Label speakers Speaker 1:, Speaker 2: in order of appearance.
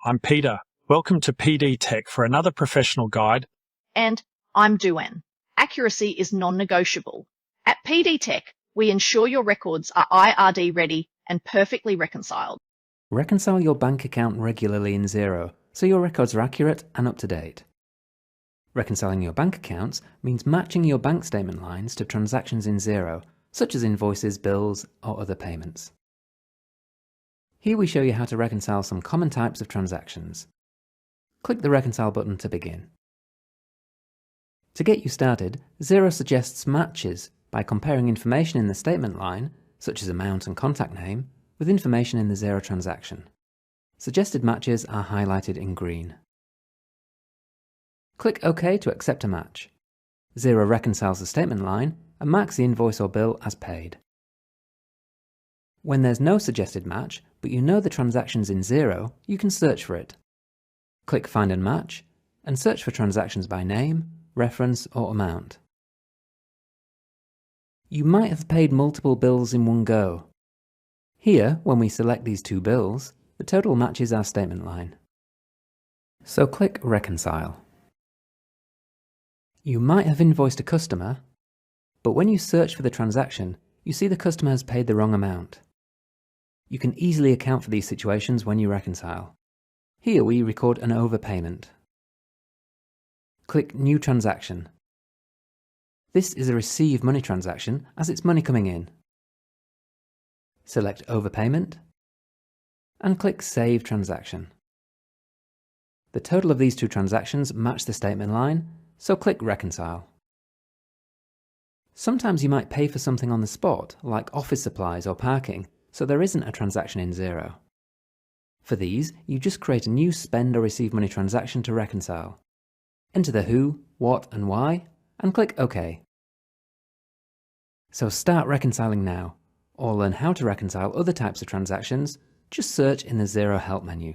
Speaker 1: I'm Peter. Welcome to PD Tech for another professional guide.
Speaker 2: And I'm Duan. Accuracy is non-negotiable. At PD Tech, we ensure your records are IRD ready and perfectly reconciled.
Speaker 3: Reconcile your bank account regularly in Xero so your records are accurate and up to date. Reconciling your bank accounts means matching your bank statement lines to transactions in Xero, such as invoices, bills, or other payments. Here we show you how to reconcile some common types of transactions. Click the Reconcile button to begin. To get you started, Xero suggests matches by comparing information in the statement line, such as amount and contact name, with information in the Xero transaction. Suggested matches are highlighted in green. Click OK to accept a match. Xero reconciles the statement line and marks the invoice or bill as paid. When there's no suggested match, but you know the transaction's in Xero, you can search for it. Click Find and Match, and search for transactions by name, reference, or amount. You might have paid multiple bills in one go. Here, when we select these two bills, the total matches our statement line. So click Reconcile. You might have invoiced a customer, but when you search for the transaction, you see the customer has paid the wrong amount. You can easily account for these situations when you reconcile. Here we record an overpayment. Click New Transaction. This is a receive money transaction as it's money coming in. Select Overpayment and click Save Transaction. The total of these two transactions match the statement line, so click Reconcile. Sometimes you might pay for something on the spot, like office supplies or parking, so there isn't a transaction in Xero. For these, you just create a new spend or receive money transaction to reconcile. Enter the who, what, and why, and click OK. So start reconciling now, or learn how to reconcile other types of transactions, just search in the Xero Help menu.